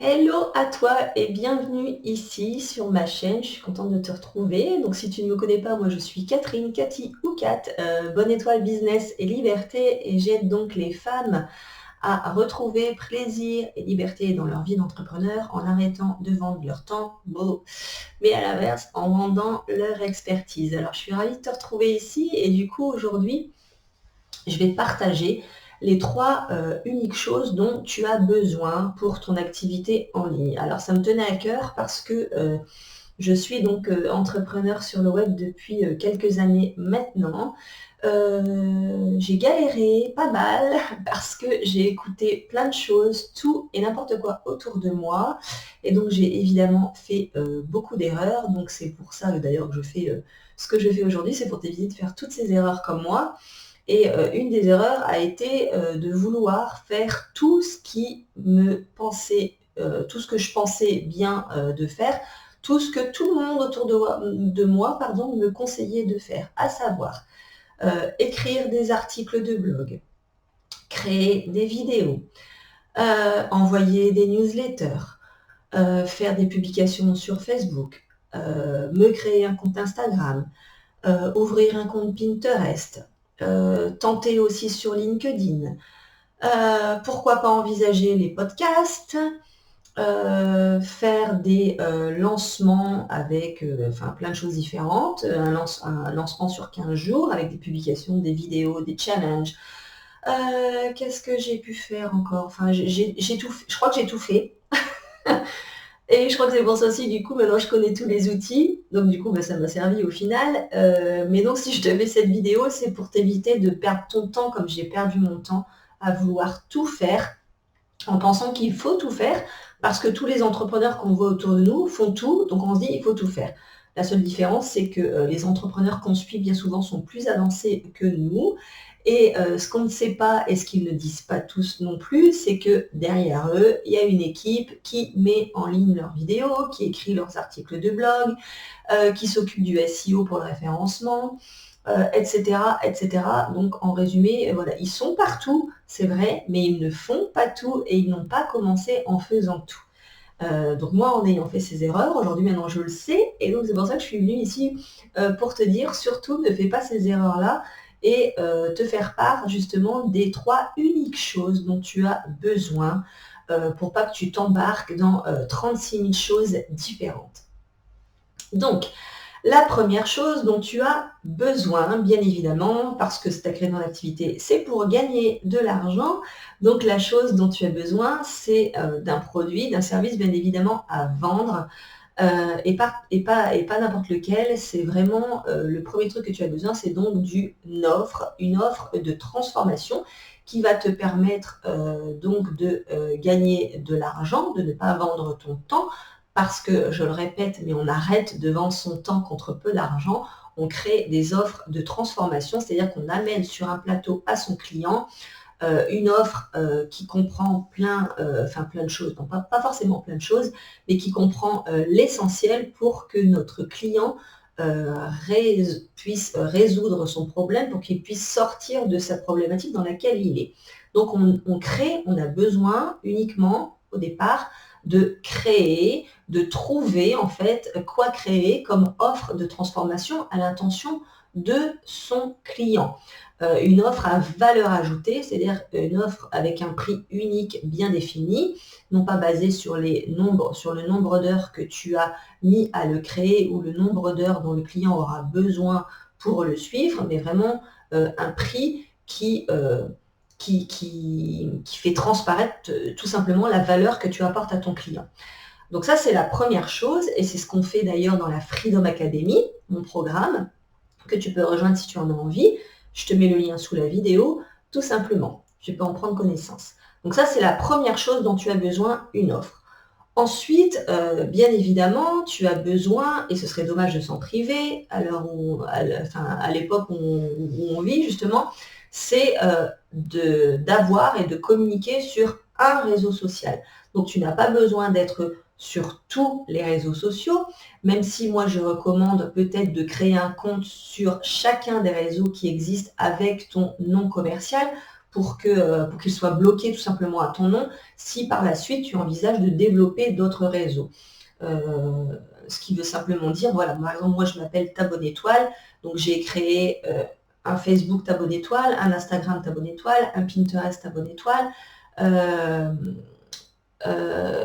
Hello à toi et bienvenue ici sur ma chaîne. Je suis contente de te retrouver. Donc si tu ne me connais pas, moi je suis Catherine, Cathy ou Cat, Bonne Étoile Business et Liberté, et j'aide donc les femmes à retrouver plaisir et liberté dans leur vie d'entrepreneur en arrêtant de vendre leur temps beau, mais à l'inverse en vendant leur expertise. Alors je suis ravie de te retrouver ici et du coup aujourd'hui je vais te partager les trois uniques choses dont tu as besoin pour ton activité en ligne. Alors ça me tenait à cœur parce que je suis donc entrepreneur sur le web depuis quelques années maintenant. J'ai galéré pas mal parce que j'ai écouté plein de choses, tout et n'importe quoi autour de moi. Et donc j'ai évidemment fait beaucoup d'erreurs. Donc c'est pour ça d'ailleurs que je fais ce que je fais aujourd'hui, c'est pour t'éviter de faire toutes ces erreurs comme moi. Et une des erreurs a été de vouloir faire tout ce qui me pensait, tout ce que je pensais bien de faire, tout ce que tout le monde autour de moi me conseillait de faire, à savoir écrire des articles de blog, créer des vidéos, envoyer des newsletters, faire des publications sur Facebook, me créer un compte Instagram, ouvrir un compte Pinterest, tenter aussi sur LinkedIn. Pourquoi pas envisager les podcasts, faire des lancements avec plein de choses différentes, un lancement sur 15 jours avec des publications, des vidéos, des challenges. Qu'est-ce que j'ai pu faire encore? Enfin, j'ai tout fait. Je crois que j'ai tout fait. Et je crois que c'est pour ça aussi, du coup, maintenant je connais tous les outils. Donc du coup, ça m'a servi au final. Mais donc si je te fais cette vidéo, c'est pour t'éviter de perdre ton temps comme j'ai perdu mon temps à vouloir tout faire en pensant qu'il faut tout faire parce que tous les entrepreneurs qu'on voit autour de nous font tout. Donc on se dit il faut tout faire. La seule différence, c'est que les entrepreneurs qu'on suit bien souvent sont plus avancés que nous. Et ce qu'on ne sait pas et ce qu'ils ne disent pas tous non plus, c'est que derrière eux, il y a une équipe qui met en ligne leurs vidéos, qui écrit leurs articles de blog, qui s'occupe du SEO pour le référencement, etc., etc. Donc en résumé, voilà, ils sont partout, c'est vrai, mais ils ne font pas tout et ils n'ont pas commencé en faisant tout. Donc moi, en ayant fait ces erreurs, aujourd'hui maintenant je le sais, et donc c'est pour ça que je suis venue ici pour te dire, surtout ne fais pas ces erreurs-là et te faire part justement des trois uniques choses dont tu as besoin pour pas que tu t'embarques dans 36 000 choses différentes. Donc, la première chose dont tu as besoin, bien évidemment, parce que ta création d'activité, c'est pour gagner de l'argent. Donc, la chose dont tu as besoin, c'est d'un produit, d'un service, bien évidemment, à vendre. Et pas n'importe lequel, c'est vraiment le premier truc que tu as besoin, c'est donc une offre de transformation qui va te permettre donc de gagner de l'argent, de ne pas vendre ton temps, parce que, je le répète, mais on arrête de vendre son temps contre peu d'argent, on crée des offres de transformation, c'est-à-dire qu'on amène sur un plateau à son client une offre qui comprend plein de choses, non pas forcément plein de choses, mais qui comprend l'essentiel pour que notre client puisse résoudre son problème, pour qu'il puisse sortir de sa problématique dans laquelle il est. Donc on a besoin uniquement au départ de créer, de trouver en fait quoi créer comme offre de transformation à l'intention de son client. Une offre à valeur ajoutée, c'est-à-dire une offre avec un prix unique bien défini, non pas basé sur le nombre d'heures que tu as mis à le créer ou le nombre d'heures dont le client aura besoin pour le suivre, mais vraiment un prix qui fait transparaître tout simplement la valeur que tu apportes à ton client. Donc ça, c'est la première chose, et c'est ce qu'on fait d'ailleurs dans la Freedom Academy, mon programme, que tu peux rejoindre si tu en as envie. Je te mets le lien sous la vidéo, tout simplement. Tu peux en prendre connaissance. Donc ça, c'est la première chose dont tu as besoin, une offre. Ensuite, bien évidemment, tu as besoin, et ce serait dommage de s'en priver, à l'époque où on vit justement, c'est d'avoir et de communiquer sur un réseau social. Donc tu n'as pas besoin d'être sur tous les réseaux sociaux, même si moi je recommande peut-être de créer un compte sur chacun des réseaux qui existent avec ton nom commercial pour qu'il soit bloqué tout simplement à ton nom, si par la suite tu envisages de développer d'autres réseaux. Ce qui veut simplement dire, voilà, par exemple, moi je m'appelle Tabonne Étoile, donc j'ai créé un Facebook Tabonne Étoile, un Instagram Tabonne Étoile, un Pinterest Tabonne Étoile,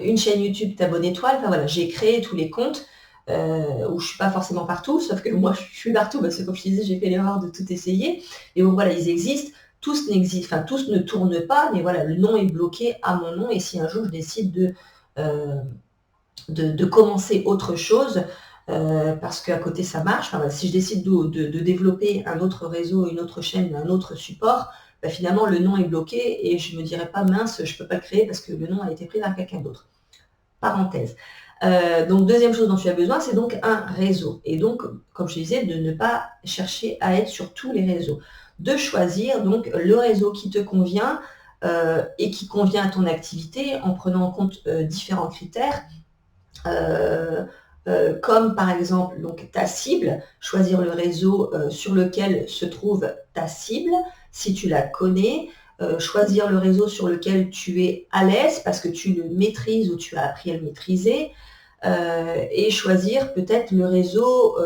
une chaîne YouTube Tabonne Étoile, enfin voilà, j'ai créé tous les comptes où je suis pas forcément partout, sauf que moi je suis partout parce que comme je disais, j'ai fait l'erreur de tout essayer. Et donc voilà, ils existent, tous n'existent, enfin tous ne tournent pas, mais voilà, le nom est bloqué à mon nom. Et si un jour je décide de commencer autre chose, parce qu'à côté ça marche, enfin, si je décide de développer un autre réseau, une autre chaîne, un autre support, bah, finalement le nom est bloqué et je me dirais pas mince, je peux pas le créer parce que le nom a été pris par quelqu'un d'autre. Parenthèse. Donc deuxième chose dont tu as besoin, c'est donc un réseau. Et donc, comme je disais, de ne pas chercher à être sur tous les réseaux. De choisir donc le réseau qui te convient et qui convient à ton activité en prenant en compte différents critères. Comme par exemple donc, ta cible, choisir le réseau sur lequel se trouve ta cible, si tu la connais, choisir le réseau sur lequel tu es à l'aise parce que tu le maîtrises ou tu as appris à le maîtriser, et choisir peut-être le réseau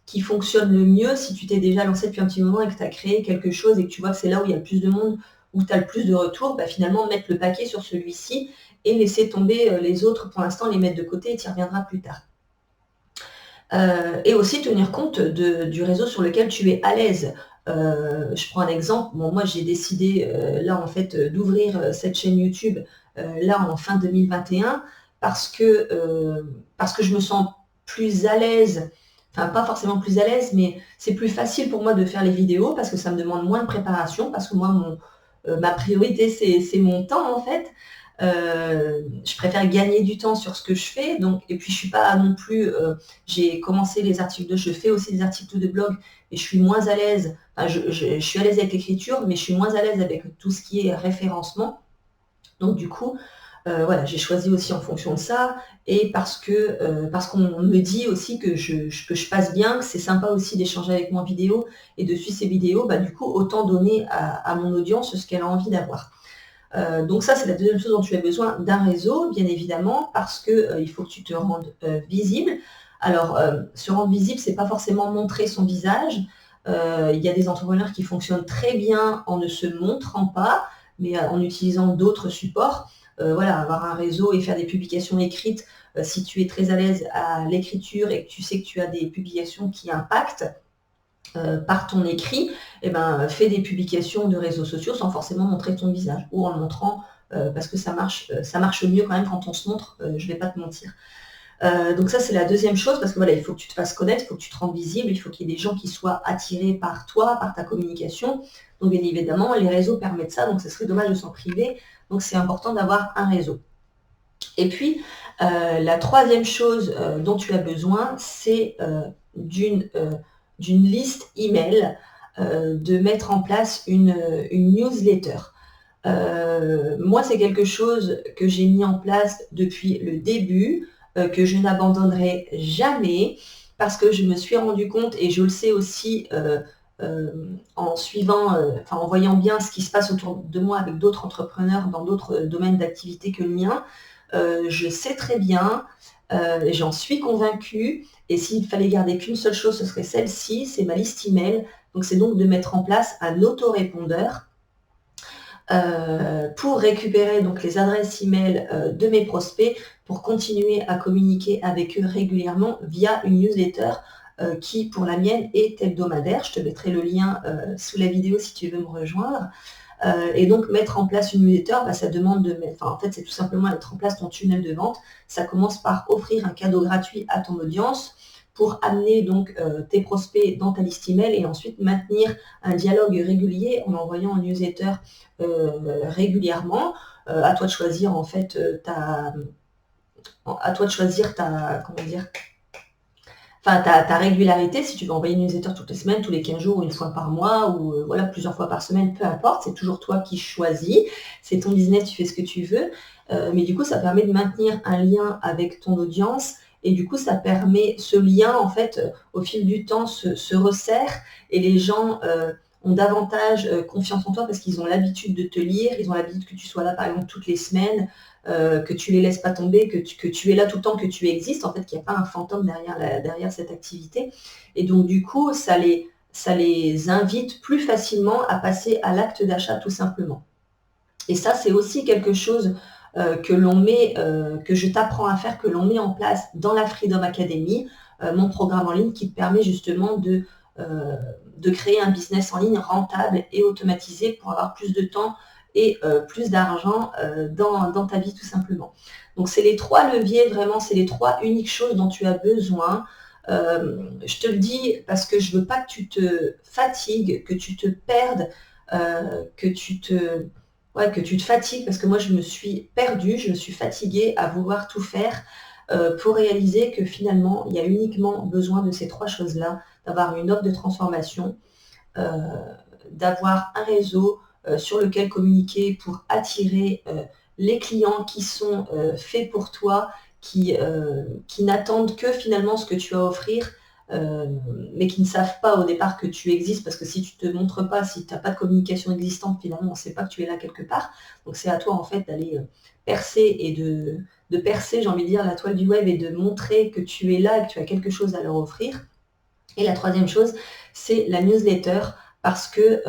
qui fonctionne le mieux si tu t'es déjà lancé depuis un petit moment et que tu as créé quelque chose et que tu vois que c'est là où il y a le plus de monde, où tu as le plus de retours, bah, finalement mettre le paquet sur celui-ci et laisser tomber les autres pour l'instant, les mettre de côté et tu y reviendras plus tard. Et aussi tenir compte du réseau sur lequel tu es à l'aise. Je prends un exemple, bon, moi j'ai décidé là en fait d'ouvrir cette chaîne YouTube là en fin 2021 parce que je me sens plus à l'aise, enfin pas forcément plus à l'aise, mais c'est plus facile pour moi de faire les vidéos parce que ça me demande moins de préparation, parce que moi ma priorité c'est mon temps en fait. Je préfère gagner du temps sur ce que je fais, donc, et puis je suis pas non plus, j'ai commencé les articles je fais aussi des articles de blog et je suis moins à l'aise, enfin, je suis à l'aise avec l'écriture, mais je suis moins à l'aise avec tout ce qui est référencement. Donc du coup, voilà, j'ai choisi aussi en fonction de ça et parce qu'on me dit aussi que je passe bien, que c'est sympa aussi d'échanger avec moi en vidéo et de suivre ces vidéos, bah, du coup, autant donner à mon audience ce qu'elle a envie d'avoir. Donc ça, c'est la deuxième chose dont tu as besoin d'un réseau, bien évidemment, parce que il faut que tu te rendes visible. Alors, se rendre visible, c'est pas forcément montrer son visage. Il y a des entrepreneurs qui fonctionnent très bien en ne se montrant pas, mais en utilisant d'autres supports. Voilà, avoir un réseau et faire des publications écrites, si tu es très à l'aise à l'écriture et que tu sais que tu as des publications qui impactent, par ton écrit, eh ben, fais des publications de réseaux sociaux sans forcément montrer ton visage ou en le montrant parce que ça marche mieux quand même quand on se montre, je ne vais pas te mentir. Donc ça, c'est la deuxième chose parce que voilà, il faut que tu te fasses connaître, il faut que tu te rendes visible, il faut qu'il y ait des gens qui soient attirés par toi, par ta communication. Donc bien évidemment, les réseaux permettent ça, donc ce serait dommage de s'en priver. Donc c'est important d'avoir un réseau. Et puis, la troisième chose dont tu as besoin, c'est d'une liste email, de mettre en place une newsletter. Moi, c'est quelque chose que j'ai mis en place depuis le début, que je n'abandonnerai jamais, parce que je me suis rendu compte, et je le sais aussi en suivant, en voyant bien ce qui se passe autour de moi avec d'autres entrepreneurs dans d'autres domaines d'activité que le mien, je sais très bien, j'en suis convaincue, et s'il fallait garder qu'une seule chose, ce serait celle-ci, c'est ma liste email. Donc c'est donc de mettre en place un autorépondeur pour récupérer donc les adresses email de mes prospects pour continuer à communiquer avec eux régulièrement via une newsletter qui, pour la mienne, est hebdomadaire. Je te mettrai le lien sous la vidéo si tu veux me rejoindre. Et donc, mettre en place une newsletter, bah, ça demande de mettre, en fait, c'est tout simplement mettre en place ton tunnel de vente. Ça commence par offrir un cadeau gratuit à ton audience pour amener donc tes prospects dans ta liste email et ensuite maintenir un dialogue régulier en envoyant une newsletter régulièrement. À toi de choisir en fait ta régularité, si tu veux envoyer une newsletter toutes les semaines, tous les 15 jours, une fois par mois, ou voilà, plusieurs fois par semaine, peu importe, c'est toujours toi qui choisis, c'est ton business, tu fais ce que tu veux, mais du coup, ça permet de maintenir un lien avec ton audience, et du coup, ça permet, ce lien, en fait, au fil du temps, se resserre, et les gens ont davantage confiance en toi parce qu'ils ont l'habitude de te lire, ils ont l'habitude que tu sois là par exemple toutes les semaines, que tu les laisses pas tomber, que tu es là tout le temps, que tu existes, en fait, qu'il n'y a pas un fantôme derrière cette activité. Et donc du coup, ça les invite plus facilement à passer à l'acte d'achat tout simplement. Et ça, c'est aussi quelque chose que je t'apprends à faire, que l'on met en place dans la Freedom Academy, mon programme en ligne qui te permet justement de créer un business en ligne rentable et automatisé pour avoir plus de temps et plus d'argent dans ta vie tout simplement. Donc c'est les 3 leviers, vraiment, c'est les 3 uniques choses dont tu as besoin. Je te le dis parce que je ne veux pas que tu te fatigues, que tu te perdes, que tu te fatigues, parce que moi je me suis perdue, je me suis fatiguée à vouloir tout faire pour réaliser que finalement il y a uniquement besoin de ces 3 choses-là, d'avoir une offre de transformation, euh, d'avoir un réseau sur lequel communiquer pour attirer les clients qui sont faits pour toi, qui n'attendent que finalement ce que tu as à offrir, mais qui ne savent pas au départ que tu existes, parce que si tu ne te montres pas, si tu n'as pas de communication existante, finalement, on ne sait pas que tu es là quelque part. Donc c'est à toi en fait d'aller percer et de percer, j'ai envie de dire, la toile du web et de montrer que tu es là et que tu as quelque chose à leur offrir. Et la troisième chose, c'est la newsletter, parce que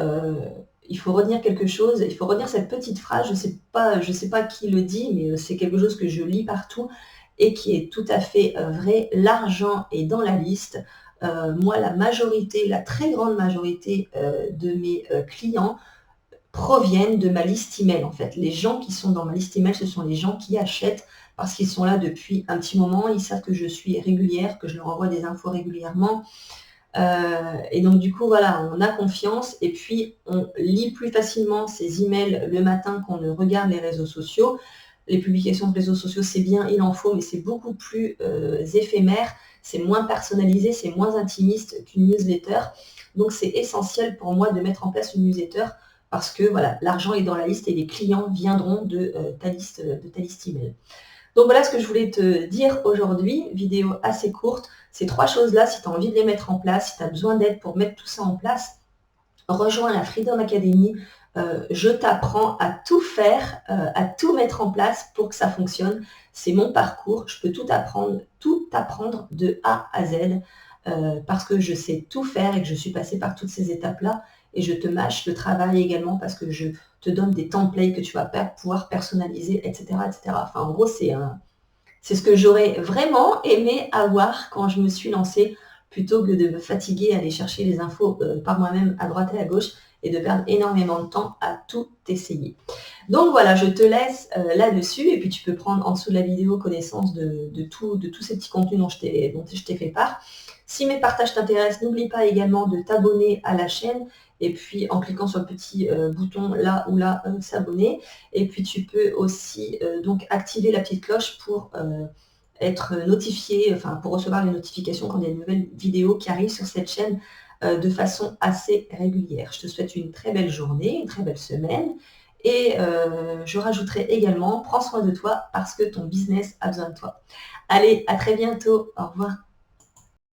il faut retenir quelque chose, il faut retenir cette petite phrase, je sais pas qui le dit, mais c'est quelque chose que je lis partout et qui est tout à fait vrai. L'argent est dans la liste. Moi, la très grande majorité de mes clients proviennent de ma liste email en fait. Les gens qui sont dans ma liste email, ce sont les gens qui achètent parce qu'ils sont là depuis un petit moment, ils savent que je suis régulière, que je leur envoie des infos régulièrement. Et donc du coup, voilà, on a confiance et puis on lit plus facilement ces emails le matin qu'on ne regarde les réseaux sociaux. Les publications de réseaux sociaux, c'est bien, il en faut, mais c'est beaucoup plus éphémère, c'est moins personnalisé, c'est moins intimiste qu'une newsletter. Donc c'est essentiel pour moi de mettre en place une newsletter parce que voilà, l'argent est dans la liste et les clients viendront de ta liste email. Donc voilà ce que je voulais te dire aujourd'hui, vidéo assez courte. Ces 3 choses-là, si tu as envie de les mettre en place, si tu as besoin d'aide pour mettre tout ça en place, rejoins la Freedom Academy. Je t'apprends à tout faire, à tout mettre en place pour que ça fonctionne. C'est mon parcours, je peux tout apprendre de A à Z parce que je sais tout faire et que je suis passée par toutes ces étapes-là. Et je te mâche le travail également parce que je te donne des templates que tu vas pouvoir personnaliser, etc., etc. Enfin, en gros, c'est ce que j'aurais vraiment aimé avoir quand je me suis lancée, plutôt que de me fatiguer à aller chercher les infos par moi-même à droite et à gauche et de perdre énormément de temps à tout essayer. Donc voilà, je te laisse là-dessus et puis tu peux prendre en dessous de la vidéo connaissance de tous ces petits contenus dont je t'ai fait part. Si mes partages t'intéressent, n'oublie pas également de t'abonner à la chaîne et puis en cliquant sur le petit bouton là ou là, s'abonner. Et puis tu peux aussi donc activer la petite cloche pour être notifié, enfin pour recevoir les notifications quand il y a une nouvelle vidéo qui arrive sur cette chaîne de façon assez régulière. Je te souhaite une très belle journée, une très belle semaine et je rajouterai également, prends soin de toi parce que ton business a besoin de toi. Allez, à très bientôt, au revoir.